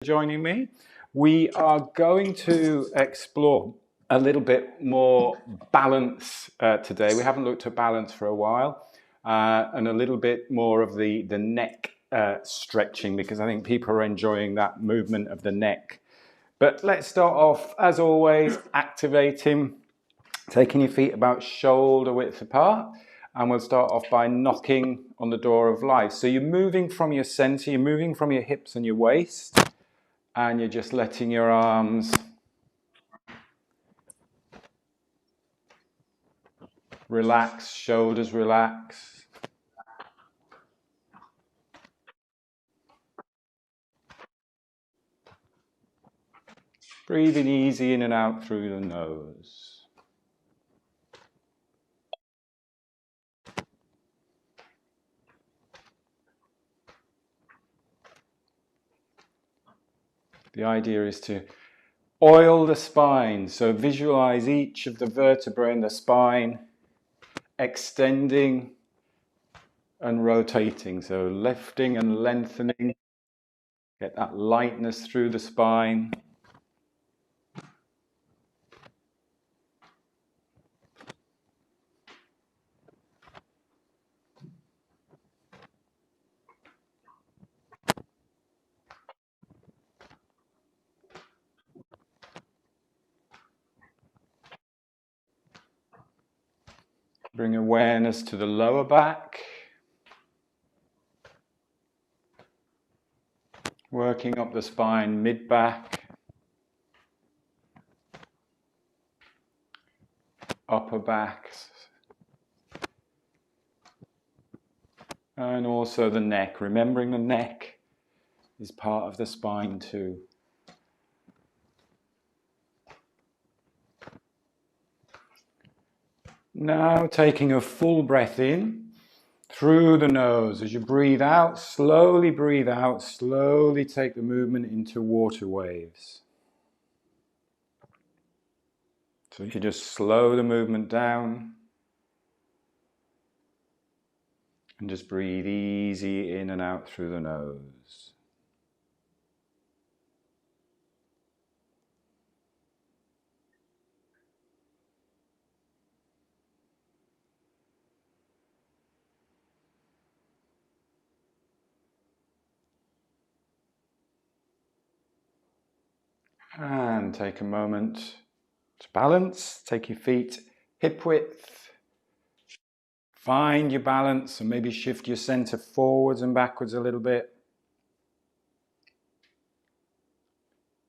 Joining me. We are going to explore a little bit more balance today. We haven't looked at balance for a while, and a little bit more of the neck stretching, because I think people are enjoying that movement of the neck. But let's start off, as always, activating, taking your feet about shoulder width apart. And we'll start off by knocking on the door of life. So you're moving from your center, you're moving from your hips and your waist, and you're just letting your arms relax, shoulders relax. Breathing easy in and out through the nose. The idea is to oil the spine, so visualize each of the vertebrae in the spine extending and rotating, so lifting and lengthening. Get that lightness through the spine. Bring awareness to the lower back. Working up the spine, mid-back, upper back, and also the neck. Remembering the neck is part of the spine too. Now taking a full breath in through the nose. As you breathe out, slowly take the movement into water waves. So you just slow the movement down and just breathe easy in and out through the nose. And take a moment to balance. Take your feet hip width. Find your balance and maybe shift your center forwards and backwards a little bit.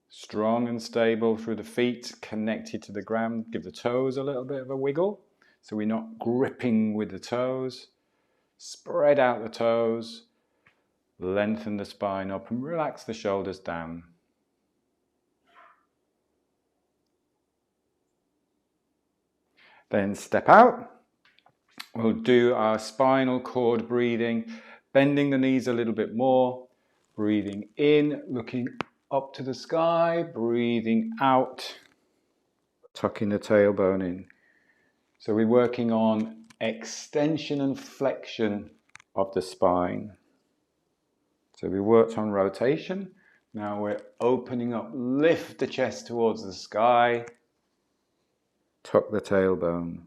Strong and stable through the feet, connected to the ground. Give the toes a little bit of a wiggle, so we're not gripping with the toes. Spread out the toes, lengthen the spine up and relax the shoulders down. Then step out. We'll do our spinal cord breathing, bending the knees a little bit more, breathing in, looking up to the sky, breathing out, tucking the tailbone in. So we're working on extension and flexion of the spine. So we worked on rotation. Now we're opening up, lift the chest towards the sky, tuck the tailbone.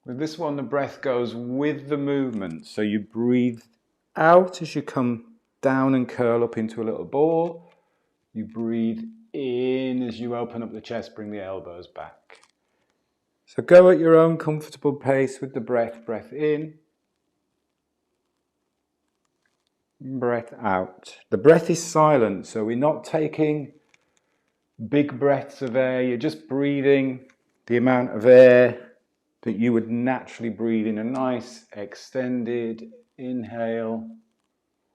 With this one, the breath goes with the movement. So you breathe out as you come down and curl up into a little ball. You breathe in as you open up the chest, bring the elbows back. So go at your own comfortable pace with the breath. Breath in, breath out. The breath is silent, so we're not taking big breaths of air. You're just breathing the amount of air that you would naturally breathe in. A nice extended inhale,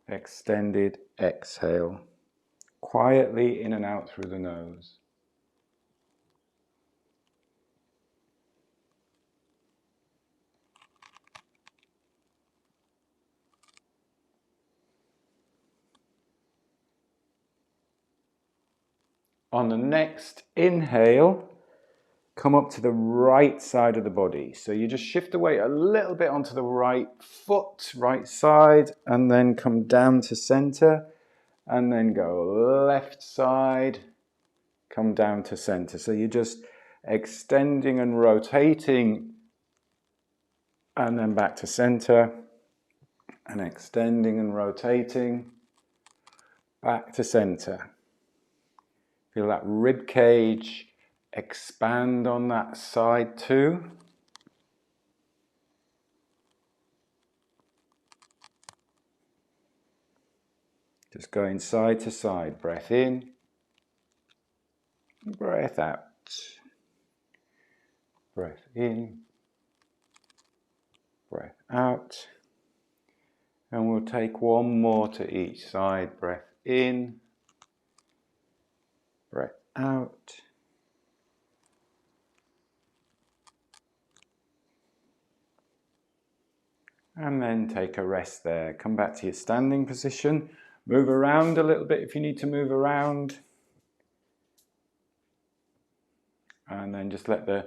extended exhale. Quietly in and out through the nose. On the next inhale, come up to the right side of the body. So you just shift the weight a little bit onto the right foot, right side, and then come down to center and then go left side, come down to center. So you're just extending and rotating, and then back to center, and extending and rotating, back to center. Feel that rib cage expand on that side too. Just going side to side, breath in, breath out, breath in, breath out. And we'll take one more to each side, breath in, breath out. And then take a rest there. Come back to your standing position. Move around a little bit if you need to move around. And then just let the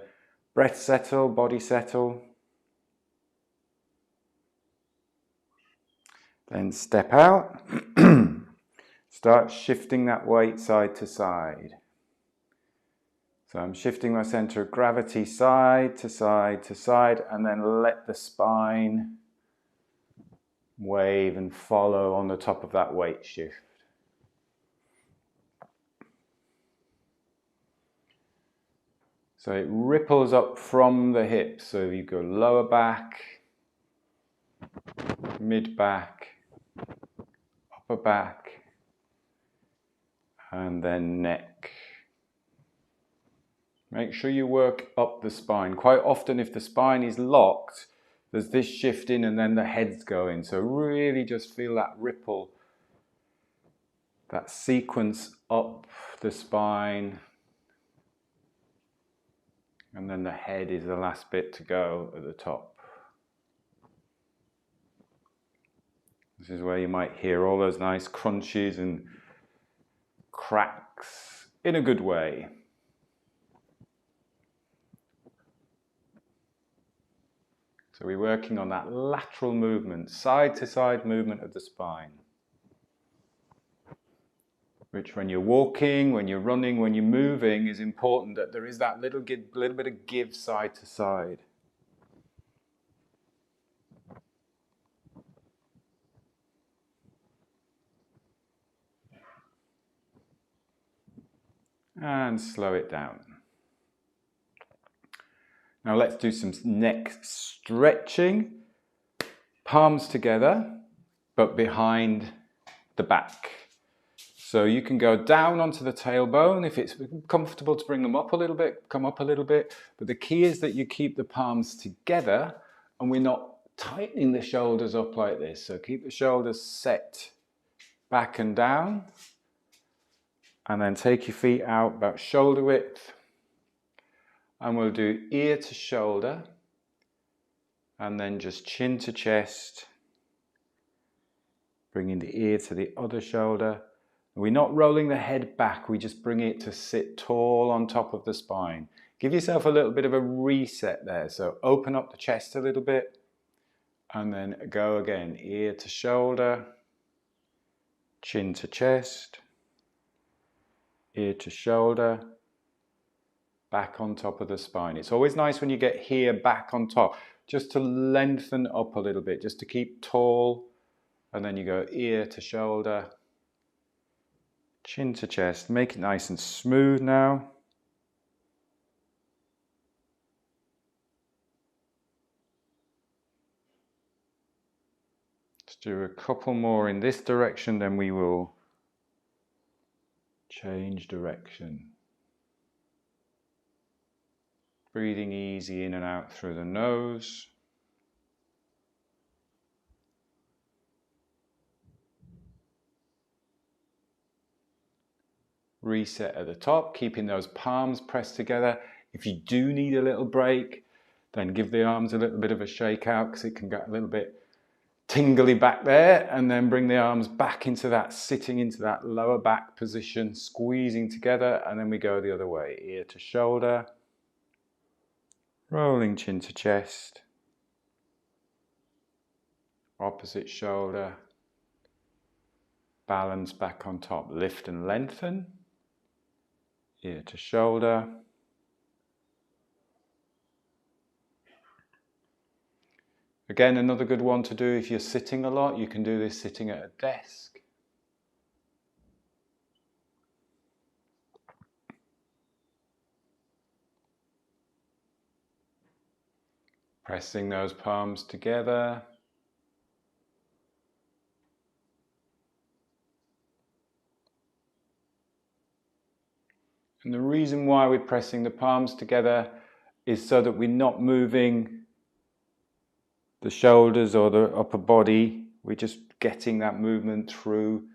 breath settle, body settle. Then step out. Start shifting that weight side to side. So I'm shifting my center of gravity side to side to side, and then let the spine wave and follow on the top of that weight shift. So it ripples up from the hips. So you go lower back, mid back, upper back, and then neck. Make sure you work up the spine. Quite often if the spine is locked, there's this shift in and then the head's going. So really just feel that ripple, that sequence up the spine. And then the head is the last bit to go at the top. This is where you might hear all those nice crunches and cracks in a good way. So we're working on that lateral movement, side to side movement of the spine. Which when you're walking, when you're running, when you're moving is important that there is that little bit of give side to side. And slow it down. Now let's do some neck stretching. Palms together, but behind the back. So you can go down onto the tailbone. If it's comfortable to bring them up a little bit, come up a little bit. But the key is that you keep the palms together and we're not tightening the shoulders up like this. So keep the shoulders set back and down. And then take your feet out about shoulder width. And we'll do ear to shoulder. And then just chin to chest. Bringing the ear to the other shoulder. We're not rolling the head back, we just bring it to sit tall on top of the spine. Give yourself a little bit of a reset there. So open up the chest a little bit and then go again. Ear to shoulder, chin to chest, ear to shoulder, back on top of the spine. It's always nice when you get here back on top, just to lengthen up a little bit, just to keep tall. And then you go ear to shoulder, chin to chest. Make it nice and smooth now. Let's do a couple more in this direction, then we will change direction. Breathing easy in and out through the nose. Reset at the top, keeping those palms pressed together. If you do need a little break, then give the arms a little bit of a shake out because it can get a little bit tingly back there, and then bring the arms back into that, sitting into that lower back position, squeezing together, and then we go the other way. Ear to shoulder, rolling chin to chest, opposite shoulder, balance back on top. Lift and lengthen, ear to shoulder. Again, another good one to do if you're sitting a lot. You can do this sitting at a desk. Pressing those palms together. And the reason why we're pressing the palms together is so that we're not moving the shoulders or the upper body. We're just getting that movement through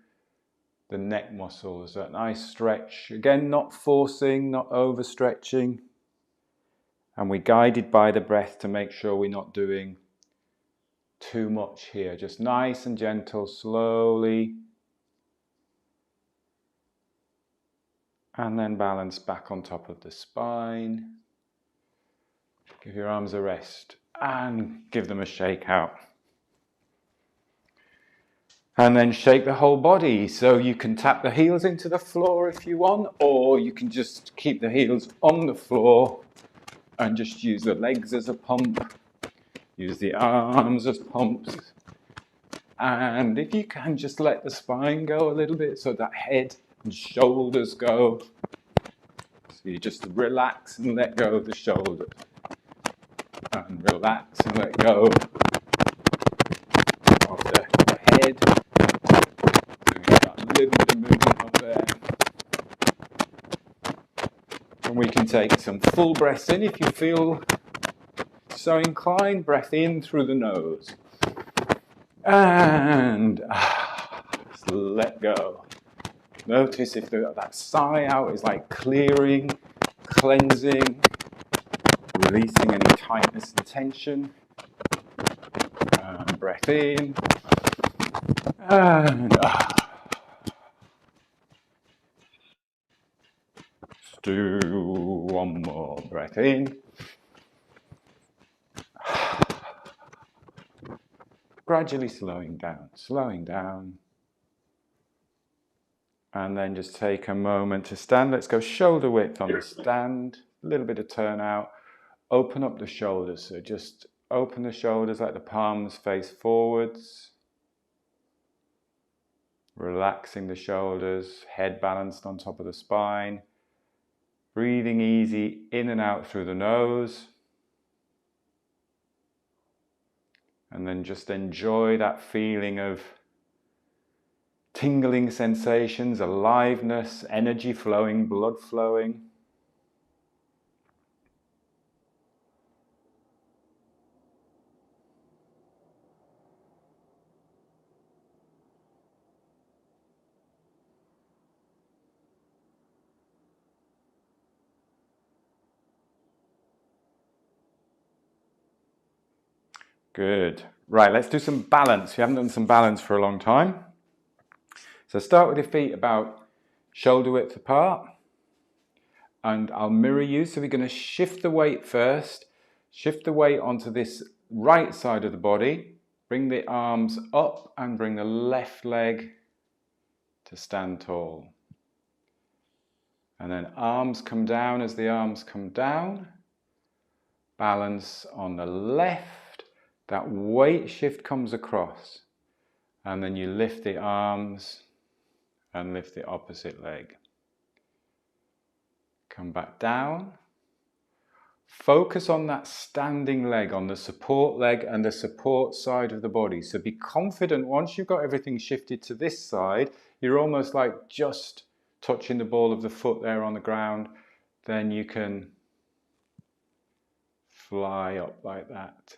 the neck muscles. That nice stretch. Again, not forcing, not overstretching. And we're guided by the breath to make sure we're not doing too much here. Just nice and gentle, slowly. And then balance back on top of the spine. Give your arms a rest and give them a shake out. And then shake the whole body. So you can tap the heels into the floor if you want, or you can just keep the heels on the floor and just use the legs as a pump. Use the arms as pumps. And if you can, just let the spine go a little bit so that head and shoulders go. So you just relax and let go of the shoulders. And relax and let go of the head. So we've got a little bit of movement up there. And we can take some full breaths in if you feel so inclined. Breath in through the nose. And just let go. Notice if that sigh out is like clearing, cleansing, releasing any tightness and tension. And breath in. And let's do one more. Breath in. Gradually slowing down. And then just take a moment to stand. Let's go shoulder width on the stand. A little bit of turn out. Open up the shoulders. So just open the shoulders, let the palms face forwards. Relaxing the shoulders, head balanced on top of the spine. Breathing easy in and out through the nose. And then just enjoy that feeling of tingling sensations, aliveness, energy flowing, blood flowing. Good. Right, let's do some balance. We haven't done some balance for a long time. So start with your feet about shoulder width apart. And I'll mirror you. So we're going to shift the weight first. Shift the weight onto this right side of the body. Bring the arms up and bring the left leg to stand tall. And then arms come down as the arms come down. Balance on the left. That weight shift comes across. And then you lift the arms and lift the opposite leg. Come back down. Focus on that standing leg, on the support leg and the support side of the body. So be confident once you've got everything shifted to this side, you're almost like just touching the ball of the foot there on the ground. Then you can fly up like that.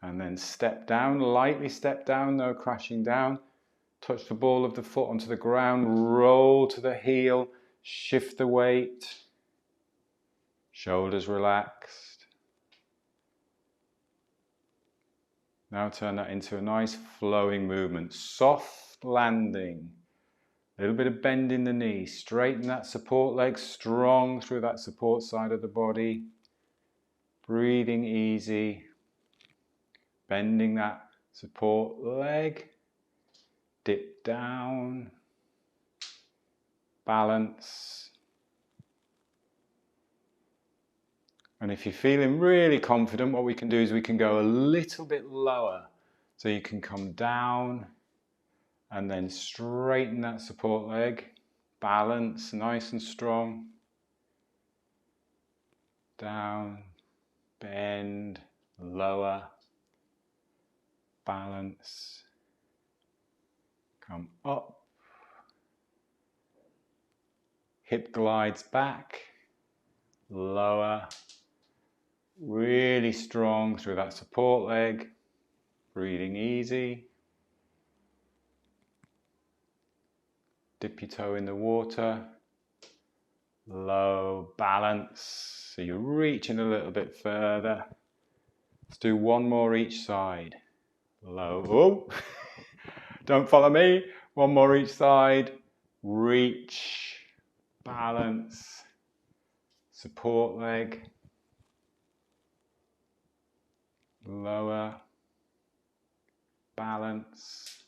And then step down, lightly step down, no crashing down. Touch the ball of the foot onto the ground, roll to the heel, shift the weight. Shoulders relaxed. Now turn that into a nice flowing movement. Soft landing. A little bit of bend in the knee. Straighten that support leg, strong through that support side of the body. Breathing easy. Bending that support leg. dip down, balance. And if you're feeling really confident, what we can do is we can go a little bit lower. So you can come down and then straighten that support leg, balance, nice and strong. Down, bend, lower, balance, come up, hip glides back, lower, really strong through that support leg, breathing easy. Dip your toe in the water, low, balance, so you're reaching a little bit further. Let's do one more each side. Low, oh, don't follow me. One more each side, reach, balance, support leg, lower, balance,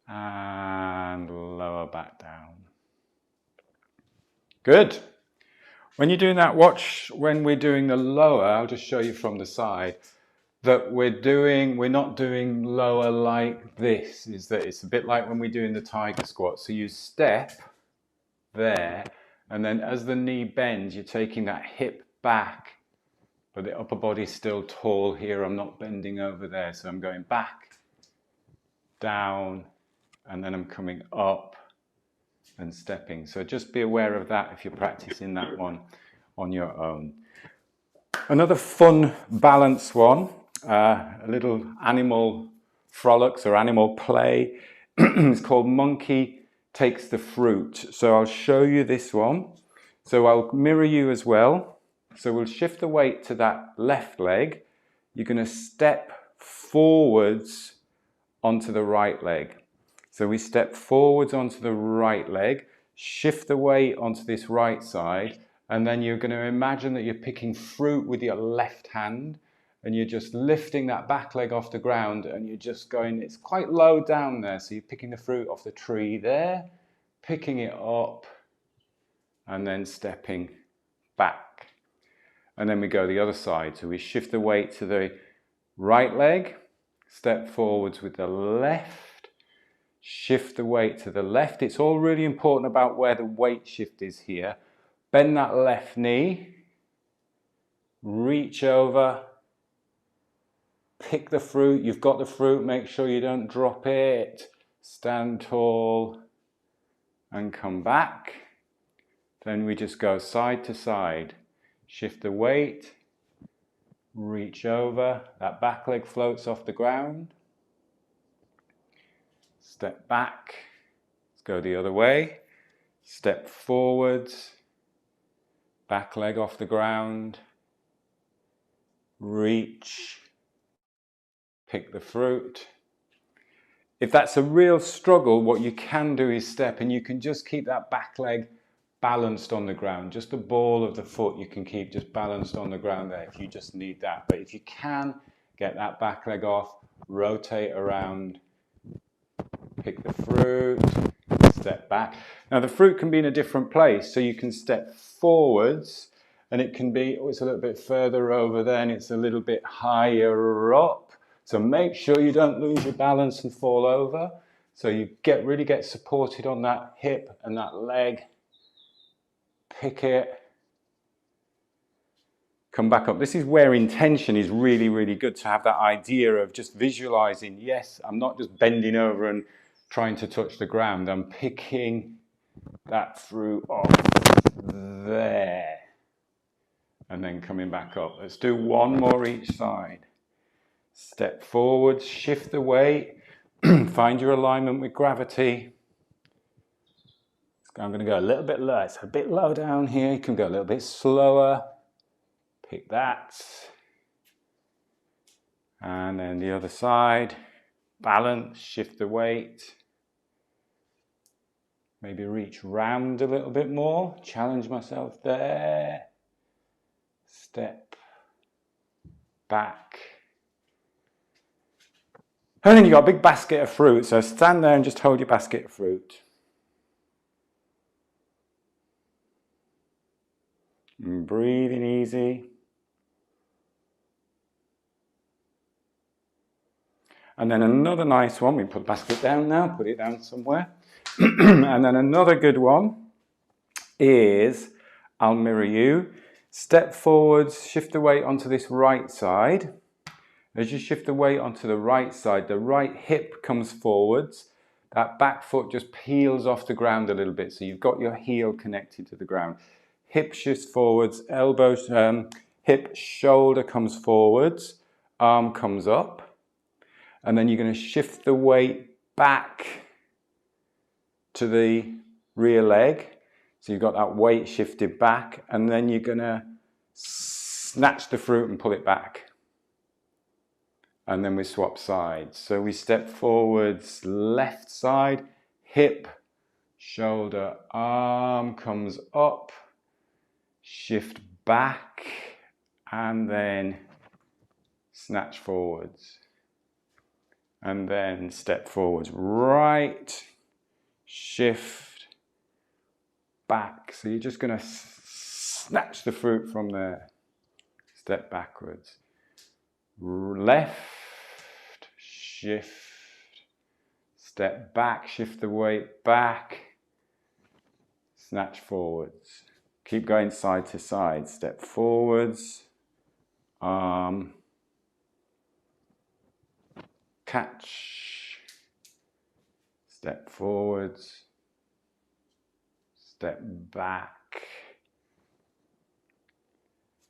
and lower back down. Good. When you're doing that, watch when we're doing the lower, I'll just show you from the side, that we're not doing lower like this, is that it's a bit like when we're doing the tiger squat. So you step there, and then as the knee bends, you're taking that hip back, but the upper body's still tall here. I'm not bending over there, so I'm going back, down, and then I'm coming up and stepping. So just be aware of that if you're practicing that one on your own. Another fun balance one, a little animal frolics or animal play. It's called Monkey Takes the Fruit. So I'll show you this one. So I'll mirror you as well. So we'll shift the weight to that left leg. You're going to step forwards onto the right leg. So we step forwards onto the right leg, shift the weight onto this right side, and then you're going to imagine that you're picking fruit with your left hand, and you're just lifting that back leg off the ground, and you're just going, it's quite low down there, so you're picking the fruit off the tree there, picking it up, and then stepping back. And then we go the other side, so we shift the weight to the right leg, step forwards with the left, shift the weight to the left. It's all really important about where the weight shift is here. Bend that left knee, reach over, pick the fruit. You've got the fruit, make sure you don't drop it. Stand tall and come back. Then we just go side to side. Shift the weight, reach over, that back leg floats off the ground. Step back, let's go the other way. Step forwards, back leg off the ground, reach, pick the fruit. If that's a real struggle, what you can do is step, and you can just keep that back leg balanced on the ground. Just the ball of the foot you can keep just balanced on the ground there if you just need that. But if you can, get that back leg off, rotate around, pick the fruit, step back. Now the fruit can be in a different place, so you can step forwards, and it can be, oh, it's a little bit further over there, and it's a little bit higher up. So make sure you don't lose your balance and fall over. So you really get supported on that hip and that leg. Pick it, come back up. This is where intention is really, really good, to have that idea of just visualizing, yes, I'm not just bending over and trying to touch the ground, I'm picking that fruit off there and then coming back up. Let's do one more each side. Step forwards, shift the weight, find your alignment with gravity. I'm going to go a little bit low. It's a bit low down here. You can go a little bit slower. Pick that. And then the other side. Balance, shift the weight. Maybe reach round a little bit more. Challenge myself there. Step back. And then you've got a big basket of fruit. So stand there and just hold your basket of fruit. And breathing easy. And then another nice one. We put the basket down now, put it down somewhere. And then another good one is, I'll mirror you. Step forwards, shift the weight onto this right side. As you shift the weight onto the right side, the right hip comes forwards. That back foot just peels off the ground a little bit. So you've got your heel connected to the ground. Hip shifts forwards, hip, shoulder comes forwards, arm comes up. And then you're going to shift the weight back to the rear leg. So you've got that weight shifted back, and then you're going to snatch the fruit and pull it back. And then we swap sides. So we step forwards, left side, hip, shoulder, arm comes up, shift back, and then snatch forwards. And then step forwards, right, shift, back. So you're just going to snatch the fruit from there. Step backwards. Left, shift, step back, shift the weight back, snatch forwards. Keep going side to side. Step forwards, arm, catch, step forwards, step back.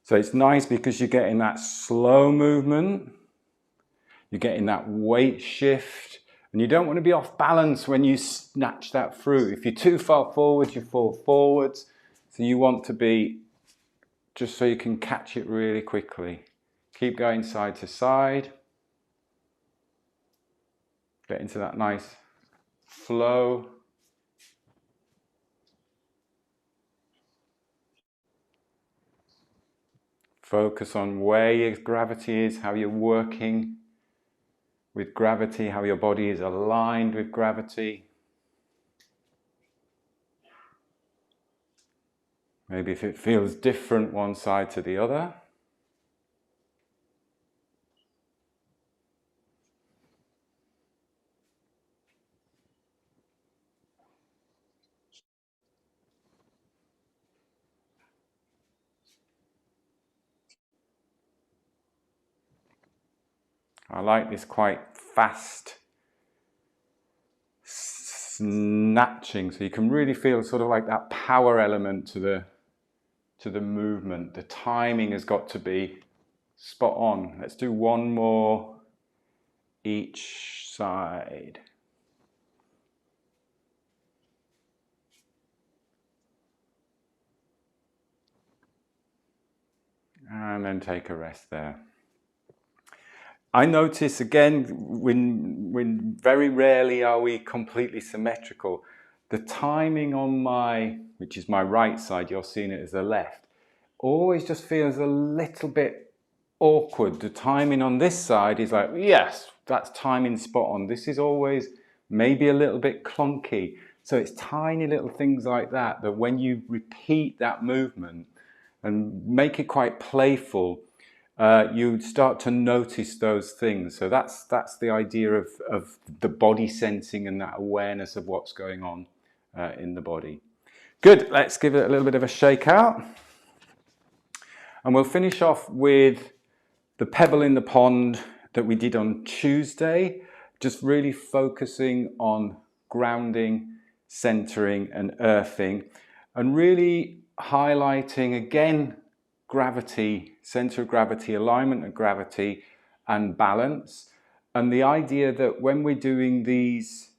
So it's nice because you're getting that slow movement, you're getting that weight shift, and you don't want to be off balance when you snatch that fruit. If you're too far forward, you fall forwards. So you want to be just so you can catch it really quickly. Keep going side to side. Get into that nice flow. Focus on where your gravity is, how you're working with gravity, how your body is aligned with gravity. Maybe if it feels different one side to the other. I like this quite fast snatching, so you can really feel sort of like that power element to the movement. The timing has got to be spot on. Let's do one more each side. And then take a rest there. I notice again, when very rarely are we completely symmetrical. The timing on which is my right side, you're seeing it as the left, always just feels a little bit awkward. The timing on this side is like, yes, that's timing spot on. This is always maybe a little bit clunky. So it's tiny little things like that, that when you repeat that movement and make it quite playful, you start to notice those things. So that's the idea of the body sensing and that awareness of what's going on in the body. Good, let's give it a little bit of a shake out. And we'll finish off with the pebble in the pond that we did on Tuesday, just really focusing on grounding, centering and earthing, and really highlighting again gravity, center of gravity, alignment of gravity and balance. And the idea that when we're doing these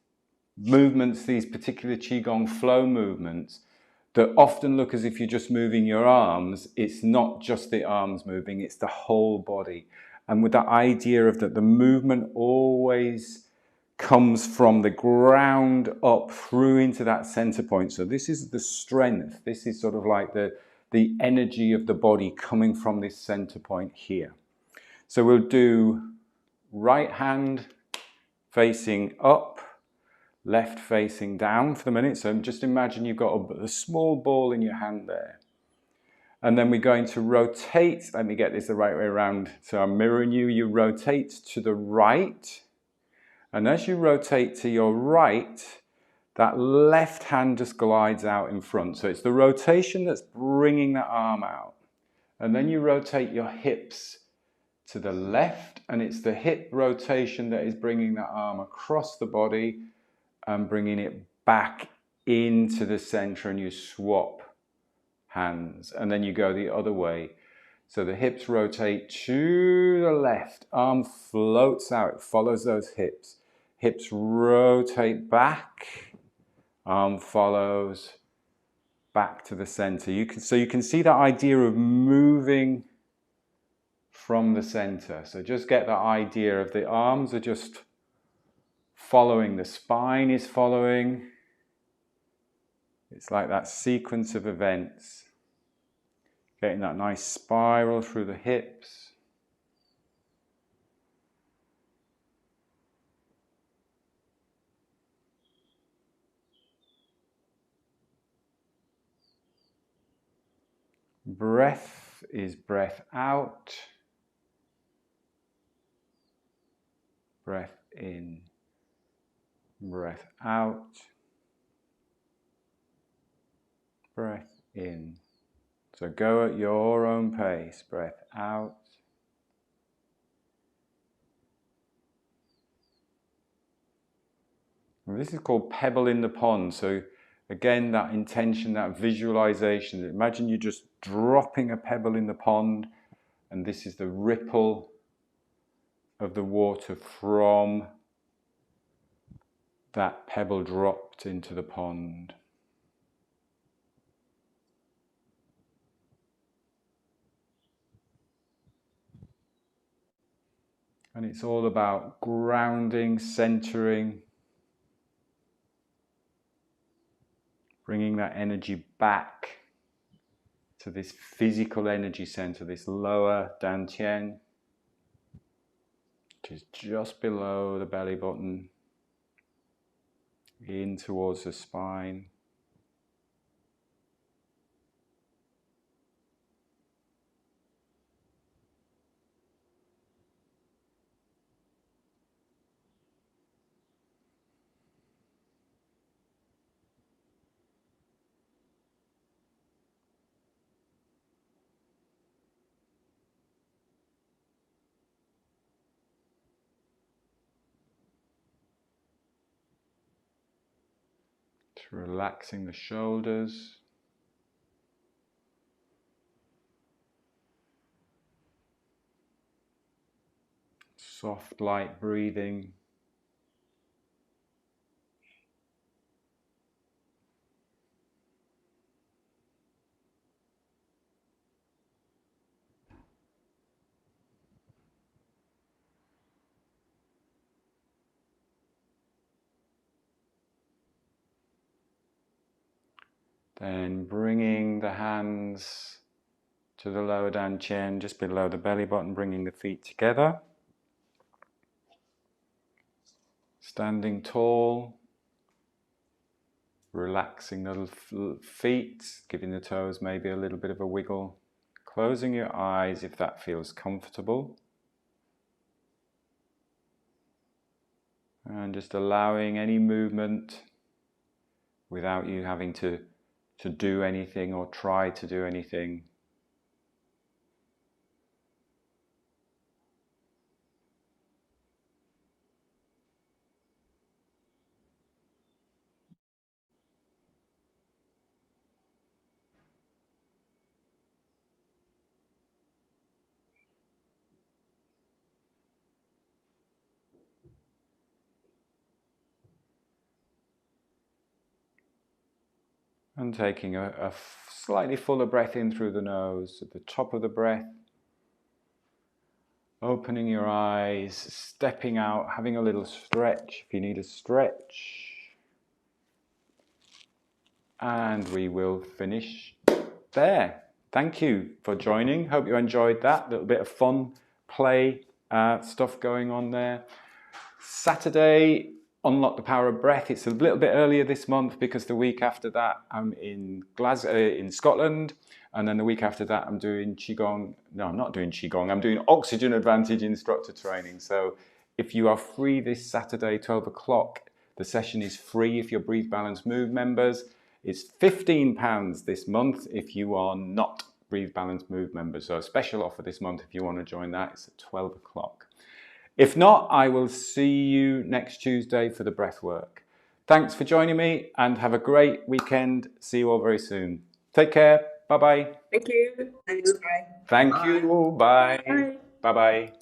movements, these particular Qigong flow movements, that often look as if you're just moving your arms, it's not just the arms moving, it's the whole body. And with that idea of that the movement always comes from the ground up through into that center point. So this is the strength. This is sort of like the energy of the body coming from this center point here. So we'll do right hand facing up, left facing down for the minute. So just imagine you've got a small ball in your hand there. And then we're going to rotate. Let me get this the right way around. So I'm mirroring you. You rotate to the right. And as you rotate to your right, that left hand just glides out in front. So it's the rotation that's bringing that arm out. And then you rotate your hips to the left, and it's the hip rotation that is bringing that arm across the body and bringing it back into the center, and you swap hands, and then you go the other way. So the hips rotate to the left, arm floats out, it follows those hips. Hips rotate back, arm follows back to the center. So you can see that idea of moving from the center. So just get the idea of the arms are just following, the spine is following. It's like that sequence of events. Getting that nice spiral through the hips. Breath is breath out. Breath in. Breath out. Breath in. So go at your own pace. Breath out. And this is called Pebble in the pond. So again, that intention, that visualization. Imagine you're just dropping a pebble in the pond, and this is the ripple of the water from that pebble dropped into the pond. And it's all about grounding, centering, bringing that energy back to this physical energy center, this lower dantian, which is just below the belly button, in towards the spine. Relaxing the shoulders. Soft, light breathing. Then bringing the hands to the lower dantian, just below the belly button, bringing the feet together. Standing tall, relaxing the feet, giving the toes maybe a little bit of a wiggle. Closing your eyes if that feels comfortable. And just allowing any movement without you having to do anything or try to do anything. And taking a slightly fuller breath in through the nose at the top of the breath. Opening your eyes, stepping out, having a little stretch if you need a stretch. And we will finish there. Thank you for joining. Hope you enjoyed that. A little bit of fun, play stuff going on there. Saturday, Unlock the Power of Breath. It's a little bit earlier this month because the week after that I'm in Glasgow, in Scotland, and then the week after that I'm doing Qigong. No, I'm not doing Qigong. I'm doing Oxygen Advantage instructor training. So if you are free this Saturday, 12 o'clock, the session is free if you're Breathe, Balance, Move members. It's £15 this month if you are not Breathe, Balance, Move members. So a special offer this month if you want to join that. It's at 12 o'clock. If not, I will see you next Tuesday for the breath work. Thanks for joining me and have a great weekend. See you all very soon. Take care. Bye-bye. Thank you. Thanks. Bye. Thank you. Bye. Bye. Bye-bye.